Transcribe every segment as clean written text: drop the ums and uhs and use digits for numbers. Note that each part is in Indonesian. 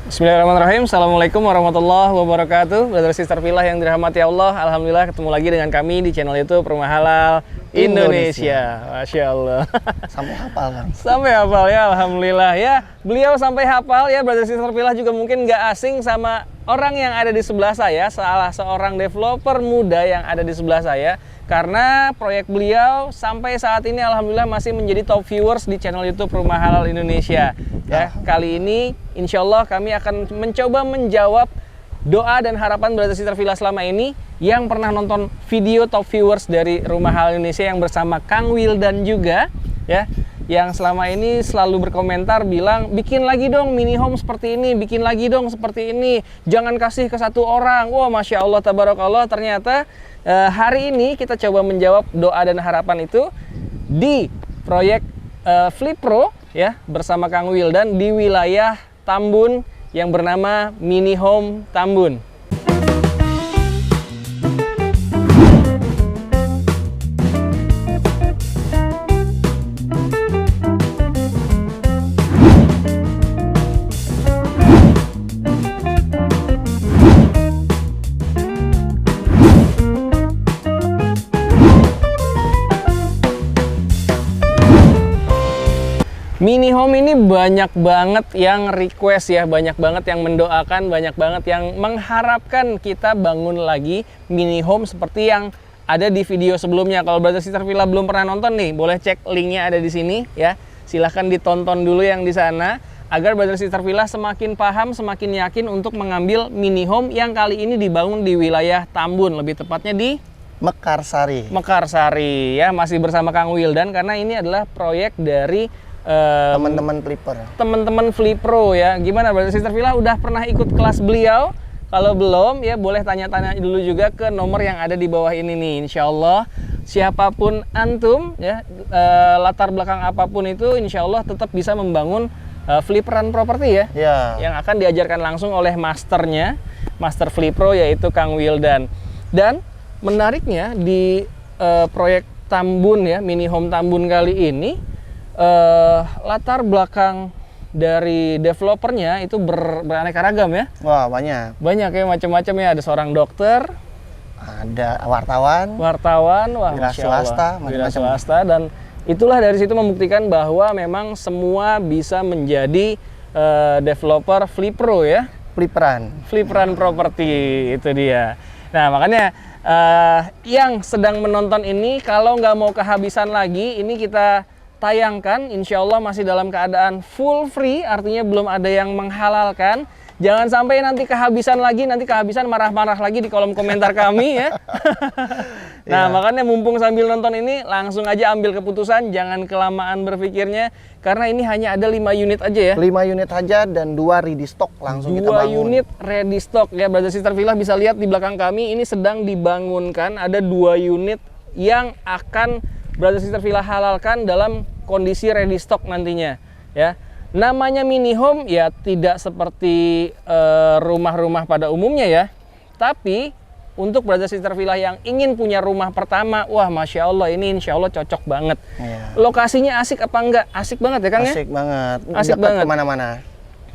Bismillahirrahmanirrahim. Assalamualaikum warahmatullahi wabarakatuh. Brother Sister Villa yang dirahmati Allah, alhamdulillah ketemu lagi dengan kami di channel YouTube Rumah Halal Indonesia. Masya Allah. Sampai hafal kan? Sampai hafal ya, alhamdulillah ya. Beliau sampai hafal ya. Brother Sister Villa juga mungkin nggak asing sama orang yang ada di sebelah saya, salah seorang developer muda yang ada di sebelah saya. Karena proyek beliau sampai saat ini alhamdulillah masih menjadi top viewers di channel YouTube Rumah Halal Indonesia. Ya, kali ini insya Allah kami akan mencoba menjawab doa dan harapan Brother Sister Villa selama ini yang pernah nonton video top viewers dari Rumah Halal Indonesia yang bersama Kang Wildan juga, ya, yang selama ini selalu berkomentar bilang bikin lagi dong mini home seperti ini, bikin lagi dong seperti ini, jangan kasih ke satu orang. Wah, Masya Allah, tabarakallah, ternyata hari ini kita coba menjawab doa dan harapan itu di proyek Flipro ya bersama Kang Wildan di wilayah Tambun yang bernama Mini Home Tambun. Mini home ini banyak banget yang request ya, banyak banget yang mendoakan, banyak banget yang mengharapkan kita bangun lagi mini home seperti yang ada di video sebelumnya. Kalau Brother Sister Villa belum pernah nonton nih, boleh cek linknya ada di sini ya. Silahkan ditonton dulu yang di sana agar Brother Sister Villa semakin paham, semakin yakin untuk mengambil mini home yang kali ini dibangun di wilayah Tambun, lebih tepatnya di Mekarsari. Mekarsari ya, masih bersama Kang Wildan karena ini adalah proyek dari Teman-teman Flipper. Teman-teman Flipro ya. Gimana Brother Sister Villa, udah pernah ikut kelas beliau? Kalau belum ya boleh tanya-tanya dulu juga ke nomor yang ada di bawah ini nih. Insya Allah siapapun antum ya, latar belakang apapun itu insya Allah tetap bisa membangun flipperan properti ya, yang akan diajarkan langsung oleh masternya, Master Flipro, yaitu Kang Wildan. Dan menariknya di proyek Tambun ya, Mini Home Tambun kali ini latar belakang dari developernya itu beraneka ragam ya. Wah, banyak ya, macam-macam ya. Ada seorang dokter, ada wartawan, wah, wira Masya Allah, swasta, wira macam-macam. swasta, dan itulah dari situ membuktikan bahwa memang semua bisa menjadi developer Flipro ya. Flipperan properti, itu dia. Nah, makanya yang sedang menonton ini kalau nggak mau kehabisan lagi, ini kita tayangkan, insya Allah masih dalam keadaan full free, artinya belum ada yang menghalalkan. Jangan sampai nanti kehabisan lagi, nanti kehabisan marah-marah lagi di kolom komentar kami ya. Nah, makanya mumpung sambil nonton ini langsung aja ambil keputusan, jangan kelamaan berpikirnya, karena ini hanya ada 5 unit aja ya. 5 unit aja dan 2 ready stock langsung kita bangun. 2 unit ready stock ya, Brother Sister Villa bisa lihat di belakang kami ini sedang dibangunkan, ada 2 unit yang akan Brother Sister Villa halalkan dalam kondisi ready stock nantinya ya. Namanya mini home ya tidak seperti rumah-rumah pada umumnya ya, tapi untuk Brother Sister Villa yang ingin punya rumah pertama, wah Masya Allah, ini insya Allah cocok banget ya. Lokasinya asik apa enggak? Asik banget ya Kang ya? Asik banget, asik dekat banget, kemana-mana.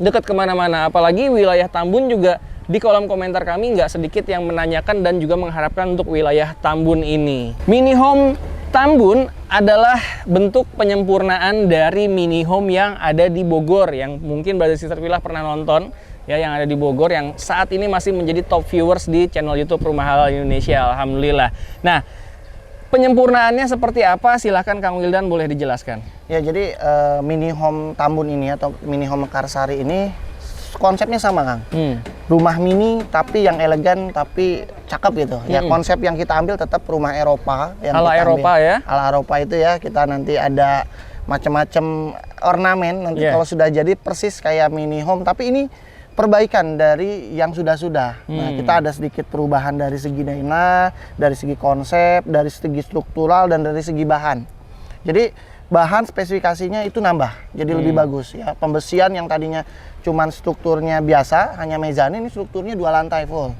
Dekat kemana-mana, apalagi wilayah Tambun juga. Di kolom komentar kami nggak sedikit yang menanyakan dan juga mengharapkan untuk wilayah Tambun ini. Mini home Tambun adalah bentuk penyempurnaan dari mini home yang ada di Bogor, yang mungkin Brother Sister Villa pernah nonton ya, yang ada di Bogor, yang saat ini masih menjadi top viewers di channel YouTube Rumah Halal Indonesia, alhamdulillah. Nah, penyempurnaannya seperti apa? Silahkan Kang Wildan boleh dijelaskan. Ya, jadi mini home Tambun ini atau mini home Mekarsari ini konsepnya sama Kang. Rumah mini tapi yang elegan tapi cakep gitu. Ya, konsep yang kita ambil tetap rumah Eropa yang ala Eropa ya. Ala Eropa itu ya, kita nanti ada macam-macam ornamen nanti kalau sudah jadi persis kayak mini home, tapi ini perbaikan dari yang sudah-sudah. Nah, kita ada sedikit perubahan dari segi dana, dari segi konsep, dari segi struktural dan dari segi bahan. Jadi bahan spesifikasinya itu nambah, jadi lebih bagus ya. Pembesian yang tadinya cuman strukturnya biasa, hanya mezanin, ini strukturnya 2 lantai full,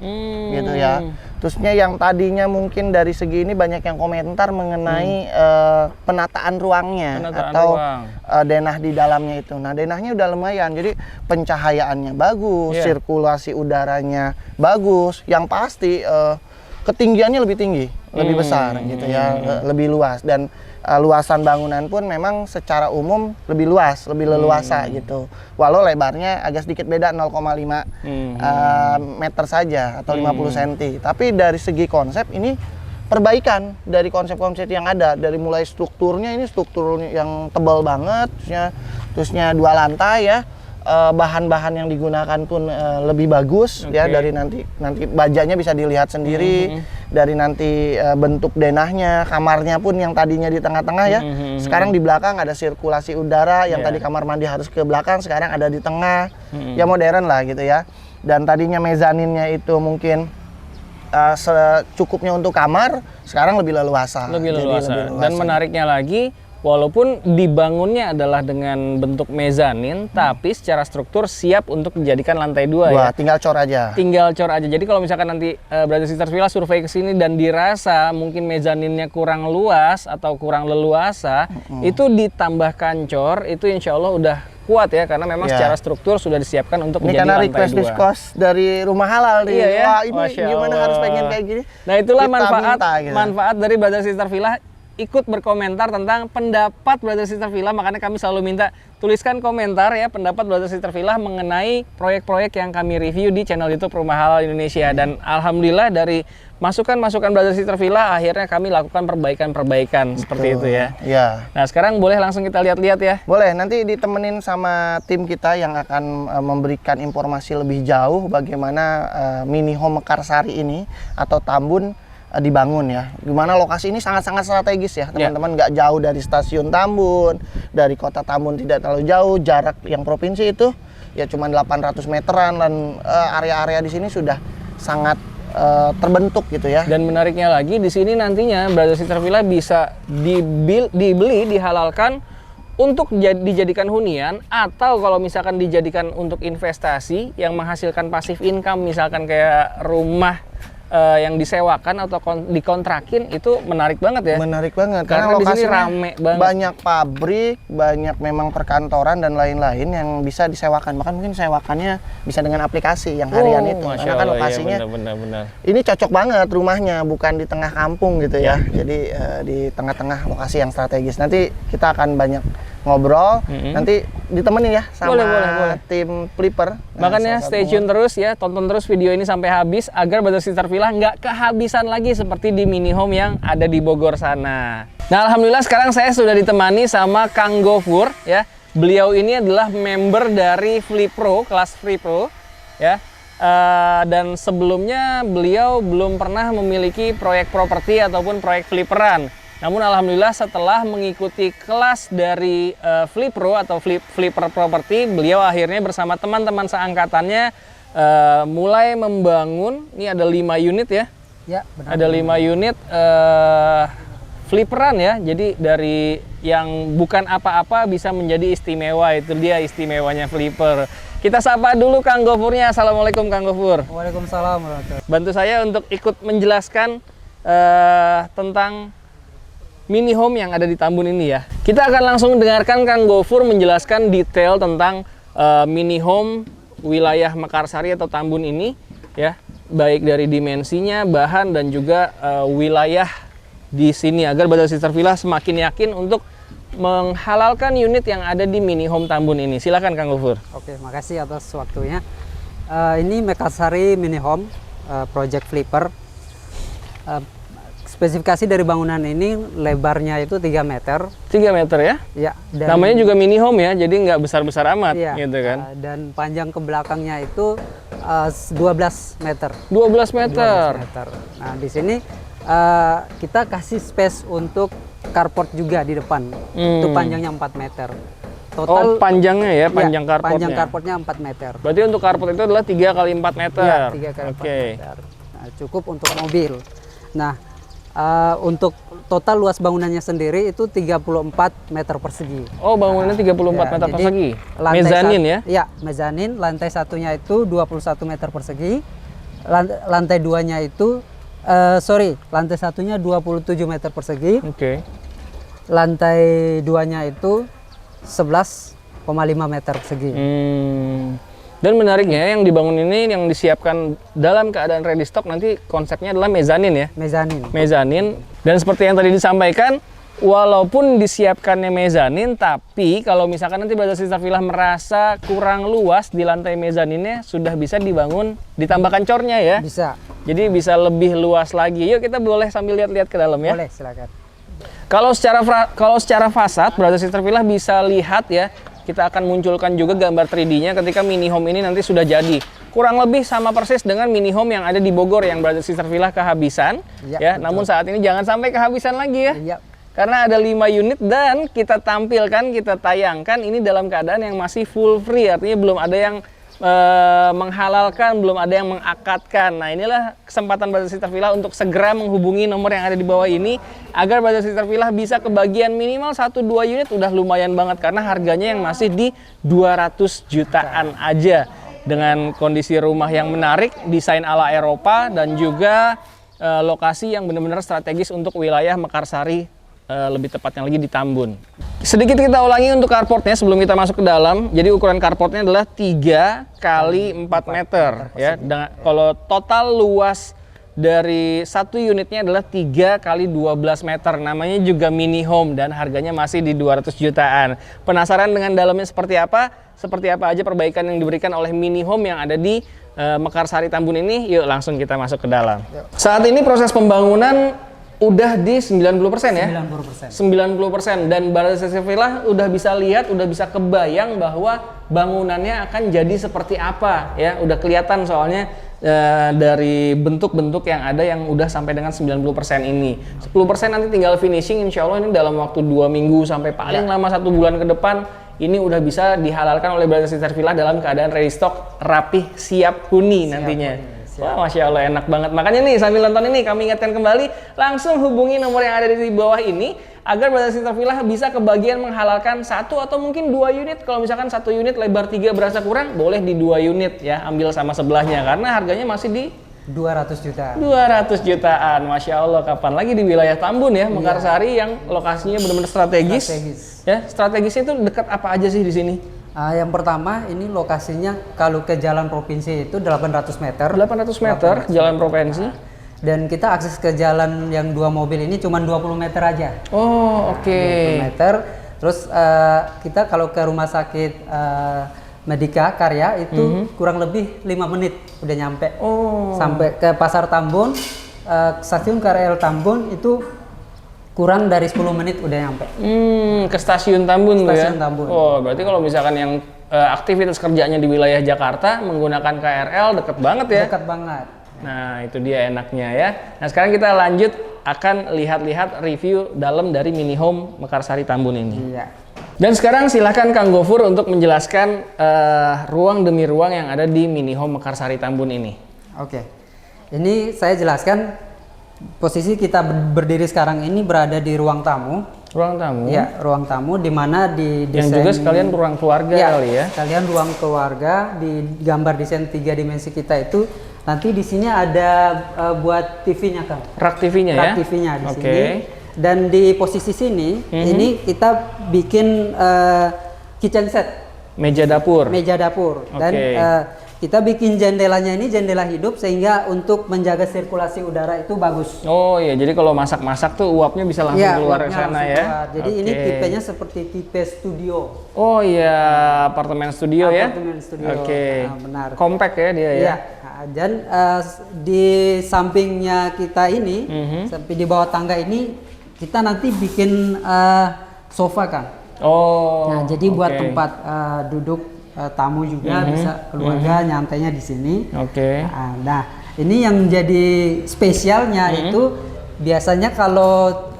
gitu ya. Terusnya yang tadinya mungkin dari segi ini banyak yang komentar mengenai penataan ruangnya atau denah di dalamnya itu. Nah, denahnya udah lumayan, jadi pencahayaannya bagus, sirkulasi udaranya bagus, yang pasti ketinggiannya lebih tinggi, lebih besar gitu ya, lebih luas, dan luasan bangunan pun memang secara umum lebih luas, lebih leluasa gitu. Walau lebarnya agak sedikit beda 0,5 meter saja atau 50 cm. Tapi dari segi konsep ini perbaikan dari konsep-konsep yang ada, dari mulai strukturnya, ini struktur yang tebal banget, terusnya 2 lantai ya. Bahan-bahan yang digunakan pun lebih bagus ya, dari nanti bajanya bisa dilihat sendiri, dari nanti bentuk denahnya, kamarnya pun yang tadinya di tengah-tengah ya, sekarang di belakang ada sirkulasi udara, yang tadi kamar mandi harus ke belakang, sekarang ada di tengah, ya modern lah gitu ya. Dan tadinya mezaninnya itu mungkin secukupnya untuk kamar, sekarang lebih leluasa. Lebih leluasa. Dan menariknya lagi, walaupun dibangunnya adalah dengan bentuk mezanin, tapi secara struktur siap untuk dijadikan lantai 2 ya. Tinggal cor aja. Tinggal cor aja. Jadi kalau misalkan nanti Brother Sister Villa survei ke sini dan dirasa mungkin mezaninnya kurang luas atau kurang leluasa, itu ditambahkan cor, itu insya Allah udah kuat ya, karena memang secara struktur sudah disiapkan untuk ini menjadi karena lantai 2. request dari rumah halal nih. Iya ya. Wah, ini gimana harus pengen kayak gini. Nah, itulah Kita manfaat dari Brother Sister Villa ikut berkomentar tentang pendapat Brother Sister Villa. Makanya kami selalu minta tuliskan komentar ya pendapat Brother Sister Villa mengenai proyek-proyek yang kami review di channel YouTube Rumah Halal Indonesia. Dan alhamdulillah dari masukan-masukan Brother Sister Villa akhirnya kami lakukan perbaikan-perbaikan seperti itu ya. Iya. Nah, sekarang boleh langsung kita lihat-lihat ya. Boleh, nanti ditemenin sama tim kita yang akan memberikan informasi lebih jauh bagaimana mini home Mekarsari ini atau Tambun dibangun ya. Gimana lokasi ini sangat-sangat strategis ya, teman-teman. Nggak jauh dari stasiun Tambun, dari kota Tambun tidak terlalu jauh, jarak yang provinsi itu ya cuma 800 meteran, dan area-area di sini sudah sangat terbentuk gitu ya. Dan menariknya lagi di sini nantinya Brother Sister Villa bisa dibeli, dihalalkan untuk dijadikan hunian, atau kalau misalkan dijadikan untuk investasi yang menghasilkan pasif income, misalkan kayak rumah yang disewakan atau dikontrakin, itu menarik banget ya. Menarik banget karena di sini rame banget. Banyak pabrik, banyak memang perkantoran dan lain-lain yang bisa disewakan. Bahkan mungkin sewakannya bisa dengan aplikasi yang harian itu. Karena kan lokasinya benar. Ini cocok banget rumahnya, bukan di tengah kampung gitu ya. Jadi di tengah-tengah lokasi yang strategis. Nanti kita akan banyak ngobrol, nanti ditemenin ya sama boleh. tim Flipper. Makanya stay tune terus ya, tonton terus video ini sampai habis agar Brother Sister Villa nggak kehabisan lagi seperti di mini home yang ada di Bogor sana. Nah, alhamdulillah sekarang saya sudah ditemani sama Kang Gofur ya. Beliau ini adalah member dari Flipro, kelas Flipro ya. Dan sebelumnya beliau belum pernah memiliki proyek properti ataupun proyek fliperan. Namun alhamdulillah setelah mengikuti kelas dari Flipro atau Flipper Property, beliau akhirnya bersama teman-teman seangkatannya mulai membangun. Ini ada 5 unit ya? Ya, benar. Ada 5 unit fliperan ya. Jadi dari yang bukan apa-apa bisa menjadi istimewa, itu dia istimewanya flipper. Kita sapa dulu Kang Gofurnya. Assalamualaikum Kang Gofur. Waalaikumsalam warahmatullahi wabarakatuh. Bantu saya untuk ikut menjelaskan tentang mini home yang ada di Tambun ini ya. Kita akan langsung dengarkan Kang Gofur menjelaskan detail tentang mini home wilayah Mekarsari atau Tambun ini ya, baik dari dimensinya, bahan, dan juga wilayah di sini agar Brother Sister Villa semakin yakin untuk menghalalkan unit yang ada di mini home Tambun ini. Silakan Kang Gofur. Oke, makasih atas waktunya. Ini Mekarsari mini home project flipper. Spesifikasi dari bangunan ini lebarnya itu 3 meter. 3 meter ya? Ya. Namanya juga mini home ya, jadi nggak besar-besar amat iya, gitu kan. Dan panjang ke belakangnya itu 12 meter. 12 meter. 12 meter. Nah, di sini kita kasih space untuk carport juga di depan. Itu panjangnya 4 meter. Total panjangnya ya, panjang carportnya. Panjang carportnya 4 meter. Berarti untuk carport itu adalah 3 kali 4 meter. Iya, 3 kali 4 meter. Nah, cukup untuk mobil. Nah, Untuk total luas bangunannya sendiri itu 34 meter persegi. Oh, bangunannya 34 meter jadi persegi. lantai Mezanin ya? Iya, mezanin. Lantai satunya itu 21 meter persegi. Lantai duanya itu, lantai satunya 27 meter persegi. Oke. Lantai duanya itu 11,5 meter persegi. Dan menariknya yang dibangun ini yang disiapkan dalam keadaan ready stock nanti konsepnya adalah mezanin ya. Mezanin. Dan seperti yang tadi disampaikan, walaupun disiapkannya mezanin, tapi kalau misalkan nanti Brother Sister Villa merasa kurang luas di lantai mezaninnya, sudah bisa dibangun, ditambahkan cornya ya. Bisa. Jadi bisa lebih luas lagi. Yuk kita boleh sambil lihat-lihat ke dalam ya. Boleh, silakan. Kalau secara fasad, Brother Sister Villa bisa lihat ya. Kita akan munculkan juga gambar 3D-nya ketika mini home ini nanti sudah jadi. Kurang lebih sama persis dengan mini home yang ada di Bogor yang Brother Sister Villa kehabisan. Ya, namun saat ini jangan sampai kehabisan lagi ya. Iya. Karena ada 5 unit dan kita tampilkan, kita tayangkan ini dalam keadaan yang masih full free. Artinya belum ada yang menghalalkan, belum ada yang mengakadkan. Nah, inilah kesempatan Brother Sister Villa untuk segera menghubungi nomor yang ada di bawah ini agar Brother Sister Villa bisa kebagian minimal 1-2 unit udah lumayan banget karena harganya yang masih di 200 jutaan aja dengan kondisi rumah yang menarik, desain ala Eropa dan juga lokasi yang benar-benar strategis untuk wilayah Mekarsari, lebih tepatnya lagi di Tambun. Sedikit kita ulangi untuk carportnya sebelum kita masuk ke dalam. Jadi ukuran carportnya adalah 3 kali 4 meter ya. Kalau total luas dari satu unitnya adalah 3 kali 12 meter. Namanya juga mini home dan harganya masih di 200 jutaan. Penasaran dengan dalamnya seperti apa? Seperti apa aja perbaikan yang diberikan oleh mini home yang ada di Mekarsari Tambun ini? Yuk langsung kita masuk ke dalam. Saat ini proses pembangunan udah di 90% ya? 90%. Dan Brother Sister Villa udah bisa lihat, udah bisa kebayang bahwa bangunannya akan jadi seperti apa ya. Udah kelihatan soalnya dari bentuk-bentuk yang ada yang udah sampai dengan 90% ini. 10% nanti tinggal finishing, insya Allah ini dalam waktu 2 minggu sampai paling lama 1 bulan ke depan ini udah bisa dihalalkan oleh Brother Sister Villa dalam keadaan ready stock, rapih, siap huni nantinya. Wah, Masya Allah enak banget. Makanya nih sambil nonton ini kami ingatkan kembali, langsung hubungi nomor yang ada di bawah ini agar Brother Sister Villa bisa kebagian menghalalkan 1 atau mungkin 2 unit. Kalau misalkan 1 unit lebar 3 berasa kurang, boleh di 2 unit ya, ambil sama sebelahnya karena harganya masih di 200 jutaan. 200 jutaan. Masya Allah, kapan lagi di wilayah Tambun ya, Mekarsari yang lokasinya benar-benar strategis. Ya, strategisnya itu dekat apa aja sih di sini? Yang pertama ini lokasinya kalau ke jalan provinsi itu 800 meter. 800 meter jalan provinsi. Dan kita akses ke jalan yang 2 mobil ini cuma 20 meter aja. Oh, oke. 20 meter. Terus kita kalau ke rumah sakit Medika Karya itu kurang lebih 5 menit udah nyampe. Sampai ke Pasar Tambun, stasiun KRL Tambun itu kurang dari 10 menit udah nyampe. Ke stasiun Tambun tuh ya? Stasiun Tambun. Oh, berarti kalau misalkan yang aktivitas kerjanya di wilayah Jakarta menggunakan KRL deket banget ya? Dekat banget. Nah, itu dia enaknya ya. Nah, sekarang kita lanjut akan lihat-lihat review dalam dari mini home Mekarsari Tambun ini. Iya. Dan sekarang silahkan Kang Gofur untuk menjelaskan ruang demi ruang yang ada di mini home Mekarsari Tambun ini. Oke. Ini saya jelaskan. Posisi kita berdiri sekarang ini berada di ruang tamu. Ruang tamu? Ya, ruang tamu di mana di desain... Yang juga sekalian ruang keluarga kali ya? Sekalian ruang keluarga. Di gambar desain 3 dimensi kita itu, nanti di sini ada buat TV-nya kan? Rak TV-nya ya? Rak TV-nya di sini. Dan di posisi sini, ini kita bikin kitchen set. Meja dapur? Meja dapur. Dan kita bikin jendelanya ini jendela hidup sehingga untuk menjaga sirkulasi udara itu bagus. Oh iya, jadi kalau masak-masak tuh uapnya bisa langsung keluar ke sana ya. Jadi ini tipenya seperti tipe studio. Oh iya, apartemen studio ya. Apartemen studio. Nah, benar. Compact ya dia ya. Iya. Dan di sampingnya kita ini, sampai di bawah tangga ini kita nanti bikin sofa kan. Oh. Nah, jadi buat tempat duduk tamu juga bisa keluarga nyantainya di sini. Nah, ini yang jadi spesialnya itu biasanya kalau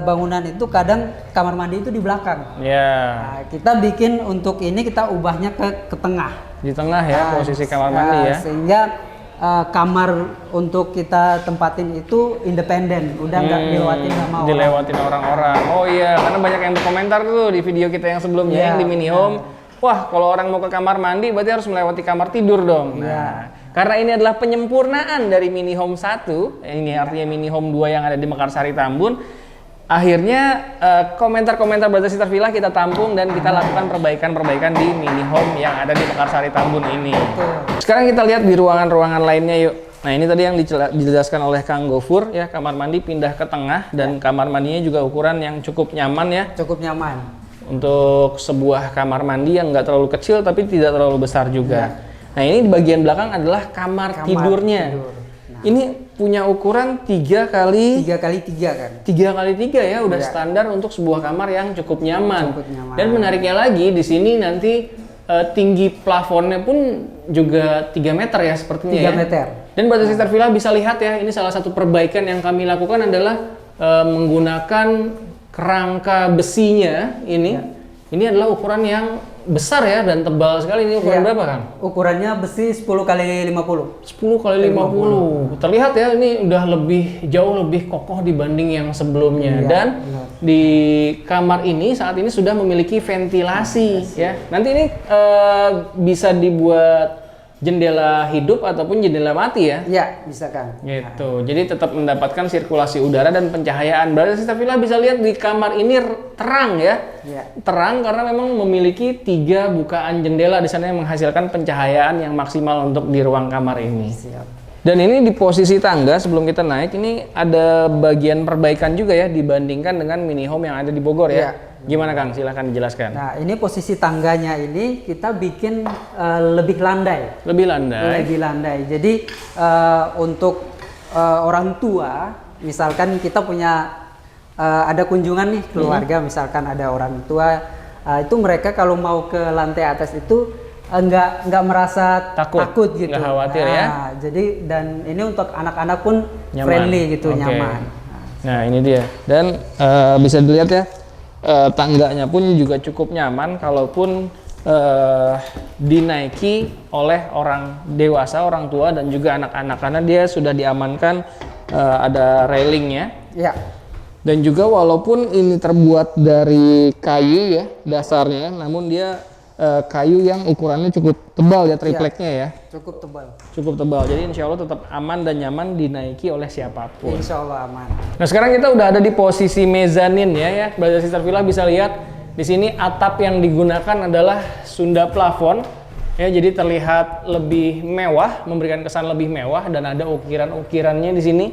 bangunan itu kadang kamar mandi itu di belakang. Nah, kita bikin untuk ini kita ubahnya ke tengah. Di tengah ya posisi kamar mandi ya. Sehingga kamar untuk kita tempatin itu independen, udah nggak dilewatin sama orang. Dilewatin orang-orang. Oh iya, karena banyak yang berkomentar tuh di video kita yang sebelumnya yang di mini home. Wah, kalau orang mau ke kamar mandi berarti harus melewati kamar tidur dong. Nah, karena ini adalah penyempurnaan dari mini home 1, ini artinya mini home 2 yang ada di Mekarsari Tambun. Akhirnya komentar-komentar Brother Sister Villa kita tampung dan kita lakukan perbaikan-perbaikan di mini home yang ada di Mekarsari Tambun ini. Sekarang kita lihat di ruangan-ruangan lainnya yuk. Nah, ini tadi yang dijelaskan oleh Kang Gofur ya, kamar mandi pindah ke tengah dan kamar mandinya juga ukuran yang cukup nyaman ya. Cukup nyaman. Untuk sebuah kamar mandi yang nggak terlalu kecil tapi tidak terlalu besar juga. Nah, ini di bagian belakang adalah kamar tidurnya. Nah, ini punya ukuran 3 kali 3 kan. 3 kali 3 ya, udah standar untuk sebuah kamar yang cukup nyaman. Dan menariknya lagi di sini nanti tinggi plafonnya pun juga 3 meter ya sepertinya 3 meter. Dan Brother Sister Villa bisa lihat ya, ini salah satu perbaikan yang kami lakukan adalah menggunakan kerangka besinya ini. Ini adalah ukuran yang besar ya dan tebal sekali. Ini ukuran berapa kan? Ukurannya besi 10 kali 50. 10 kali 50. Terlihat ya, ini udah jauh lebih kokoh dibanding yang sebelumnya. Dan di kamar ini saat ini sudah memiliki ventilasi ya. Nanti ini bisa dibuat jendela hidup ataupun jendela mati ya? Iya, bisa kan. Gitu. Jadi tetap mendapatkan sirkulasi udara dan pencahayaan. Brother Sister Villa bisa lihat di kamar ini terang ya. Terang karena memang memiliki 3 bukaan jendela di sana yang menghasilkan pencahayaan yang maksimal untuk di ruang kamar ini. Siap. Dan ini di posisi tangga sebelum kita naik ini ada bagian perbaikan juga ya dibandingkan dengan mini home yang ada di Bogor ya. Gimana Kang? Silahkan dijelaskan. Nah, ini posisi tangganya ini kita bikin lebih landai. Lebih landai. Lebih landai. Jadi untuk orang tua, misalkan kita punya ada kunjungan nih keluarga, misalkan ada orang tua, itu mereka kalau mau ke lantai atas itu nggak merasa takut gitu. Nggak khawatir ya. Jadi dan ini untuk anak-anak pun nyaman. Friendly gitu, nyaman. Nah ini dia. Dan bisa dilihat ya. Tangganya pun juga cukup nyaman kalaupun dinaiki oleh orang dewasa, orang tua dan juga anak-anak karena dia sudah diamankan ada railingnya. Ya. Dan juga walaupun ini terbuat dari kayu ya dasarnya, namun dia kayu yang ukurannya cukup tebal ya tripleknya ya. Cukup tebal. Cukup tebal. Jadi insya Allah tetap aman dan nyaman dinaiki oleh siapapun. Insya Allah aman. Nah sekarang kita udah ada di posisi mezanin ya. Brother Sister Villa bisa lihat di sini atap yang digunakan adalah Sunda plafon. Ya, jadi terlihat lebih mewah, memberikan kesan lebih mewah dan ada ukiran-ukirannya di sini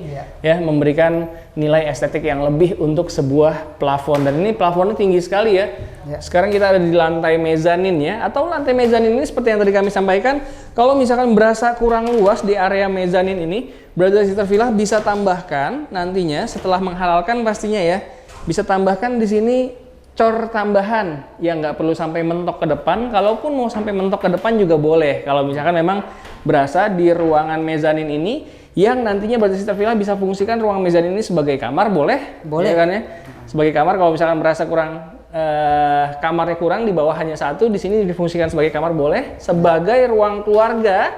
ya, memberikan nilai estetik yang lebih untuk sebuah plafon. Dan ini plafonnya tinggi sekali ya. Sekarang kita ada di lantai mezanin ya, atau lantai mezanin ini seperti yang tadi kami sampaikan, kalau misalkan berasa kurang luas di area mezanin ini, Brother Sister Villa bisa tambahkan nantinya setelah menghalalkan pastinya ya, bisa tambahkan di sini cor tambahan yang nggak perlu sampai mentok ke depan. Kalaupun mau sampai mentok ke depan juga boleh. Kalau misalkan memang berasa di ruangan mezanin ini yang nantinya Brother Sister Villa bisa fungsikan ruang mezanin ini sebagai kamar, boleh ya kan ya? Sebagai kamar. Kalau misalkan berasa kurang kamarnya kurang, di bawah hanya 1, di sini difungsikan sebagai kamar boleh. Sebagai ruang keluarga,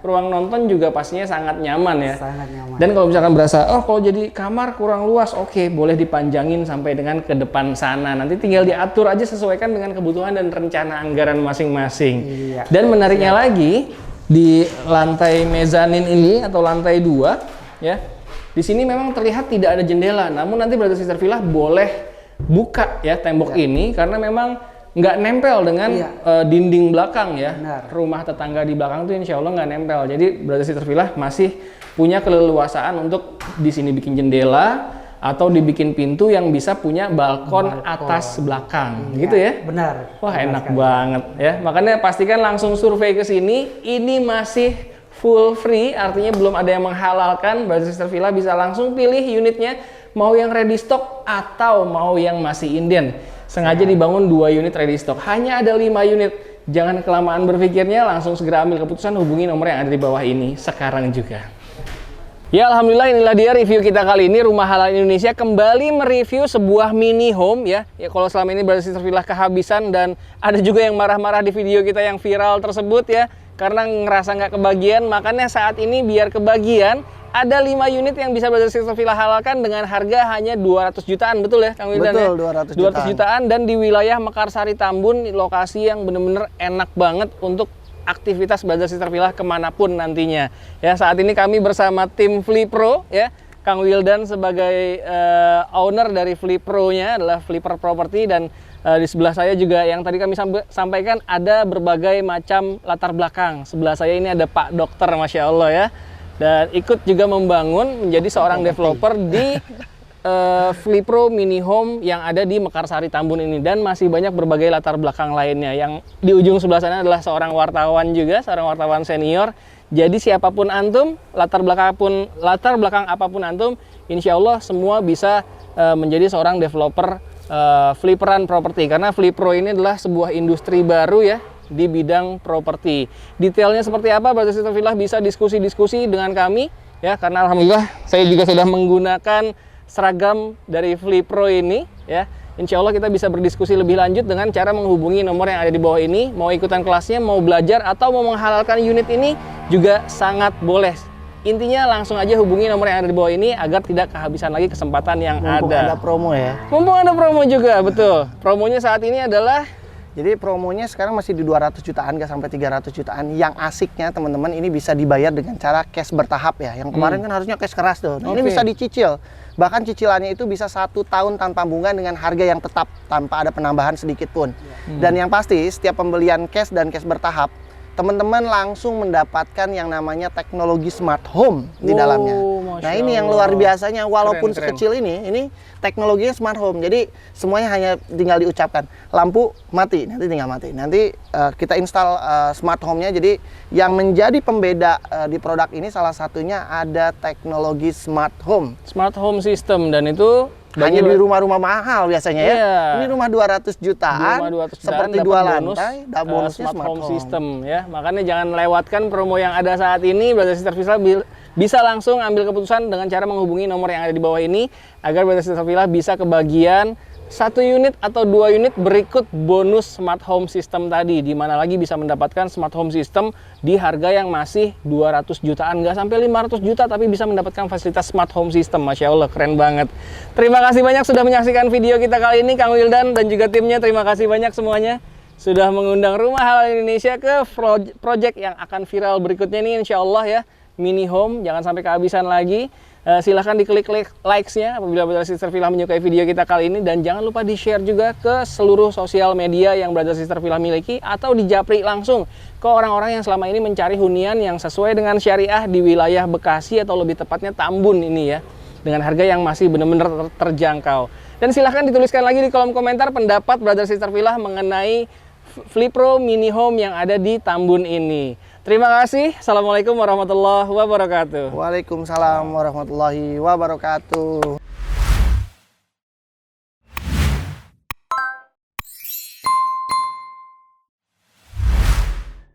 ruang nonton juga pastinya sangat nyaman ya. Sangat nyaman. Dan kalau misalkan berasa, oh kalau jadi kamar kurang luas, oke, boleh dipanjangin sampai dengan ke depan sana. Nanti tinggal diatur aja sesuaikan dengan kebutuhan dan rencana anggaran masing-masing. Dan menariknya lagi, di lantai mezanin ini atau lantai 2, ya, di sini memang terlihat tidak ada jendela. Namun nanti Brother Sister Villa boleh buka ya tembok ini karena memang nggak nempel dengan dinding belakang ya. Rumah tetangga di belakang tuh insya Allah nggak nempel. Jadi Brother Sister Villa masih punya keleluasaan untuk di sini bikin jendela atau dibikin pintu yang bisa punya balkon atas belakang gitu ya. Benar. Wah enak banget ya. Makanya pastikan langsung survei ke sini. Ini masih full free, artinya belum ada yang menghalalkan. Brother Sister Villa bisa langsung pilih unitnya, mau yang ready stock atau mau yang masih inden. Sengaja dibangun 2 unit ready stock, hanya ada 5 unit. Jangan kelamaan berpikirnya, langsung segera ambil keputusan, hubungi nomor yang ada di bawah ini sekarang juga. Ya alhamdulillah, inilah dia review kita kali ini. Rumah Halal Indonesia kembali mereview sebuah mini home ya. Ya kalau selama ini Brother Sister Villa kehabisan dan ada juga yang marah-marah di video kita yang viral tersebut ya. karena ngerasa nggak kebagian, makanya saat ini biar kebagian, ada 5 unit yang bisa Brother Sister Villa halalkan dengan harga hanya 200 jutaan, betul ya Kang Wildan? Betul, ya? 200 jutaan dan di wilayah Mekarsari Tambun, lokasi yang bener-bener enak banget untuk aktivitas Brother Sister Villa kemanapun nantinya. Ya, saat ini kami bersama tim Flipro ya. Kang Wildan sebagai owner dari Flipro-nya adalah Flipper Property, dan di sebelah saya juga yang tadi kami sampaikan ada berbagai macam latar belakang. Sebelah saya ini ada Pak Dokter, Masya Allah ya, dan ikut juga membangun menjadi seorang developer di Flipro Mini Home yang ada di Mekarsari Tambun ini, dan masih banyak berbagai latar belakang lainnya. Yang di ujung sebelah sana adalah seorang wartawan juga, seorang wartawan senior. Jadi siapapun antum, latar belakang apapun antum, insya Allah semua bisa menjadi seorang developer fliperan properti, karena Flipro ini adalah sebuah industri baru ya di bidang properti. Detailnya seperti apa Brother Sister Villa bisa diskusi-diskusi dengan kami ya, karena alhamdulillah saya juga sudah menggunakan seragam dari Flipro ini ya. Insya Allah kita bisa berdiskusi lebih lanjut dengan cara menghubungi nomor yang ada di bawah ini. Mau ikutan kelasnya, mau belajar, atau mau menghalalkan unit ini juga sangat boleh. Intinya langsung aja hubungi nomor yang ada di bawah ini agar tidak kehabisan lagi kesempatan yang Mumpung ada. Ada promo ya. Mumpung ada promo juga, betul. Promonya saat ini adalah, jadi promonya sekarang masih di 200 jutaan, nggak sampai 300 jutaan. Yang asiknya teman-teman, ini bisa dibayar dengan cara cash bertahap ya. Yang kemarin kan harusnya cash keras tuh. Nah, ini bisa dicicil. Bahkan cicilannya itu bisa 1 tahun tanpa bunga dengan harga yang tetap, tanpa ada penambahan sedikit pun. Dan yang pasti setiap pembelian cash dan cash bertahap, teman-teman langsung mendapatkan yang namanya teknologi smart home di dalamnya. Nah ini yang luar biasanya, walaupun sekecil ini teknologinya smart home. Jadi semuanya hanya tinggal diucapkan, lampu mati, nanti tinggal mati. Nanti kita install smart home-nya. Jadi yang menjadi pembeda di produk ini salah satunya ada teknologi smart home. Smart home system, dan itu hanya di rumah-rumah mahal biasanya ya. Ini rumah 200 jutaan, seperti 2 lantai, bonusnya smart home system ya. Makanya jangan lewatkan promo yang ada saat ini. Brother Sister Villa bisa langsung ambil keputusan dengan cara menghubungi nomor yang ada di bawah ini agar Brother Sister Villa bisa kebagian 1 unit atau 2 unit berikut bonus smart home system tadi, di mana lagi bisa mendapatkan smart home system di harga yang masih 200 jutaan, nggak sampai 500 juta, tapi bisa mendapatkan fasilitas smart home system. Masya Allah, keren banget. Terima kasih banyak sudah menyaksikan video kita kali ini, Kang Wildan dan juga timnya. Terima kasih banyak semuanya sudah mengundang Rumah Halal Indonesia ke project yang akan viral berikutnya nih, insya Allah ya. Mini home, jangan sampai kehabisan lagi. Silahkan diklik likes-nya apabila Brother Sister Villa menyukai video kita kali ini, dan jangan lupa di-share juga ke seluruh sosial media yang Brother Sister Villa miliki, atau dijapri langsung ke orang-orang yang selama ini mencari hunian yang sesuai dengan syariah di wilayah Bekasi, atau lebih tepatnya Tambun ini ya, dengan harga yang masih benar-benar terjangkau. Dan silahkan dituliskan lagi di kolom komentar pendapat Brother Sister Villa mengenai Flipro Mini Home yang ada di Tambun ini. Terima kasih. Assalamualaikum warahmatullahi wabarakatuh. Waalaikumsalam warahmatullahi wabarakatuh.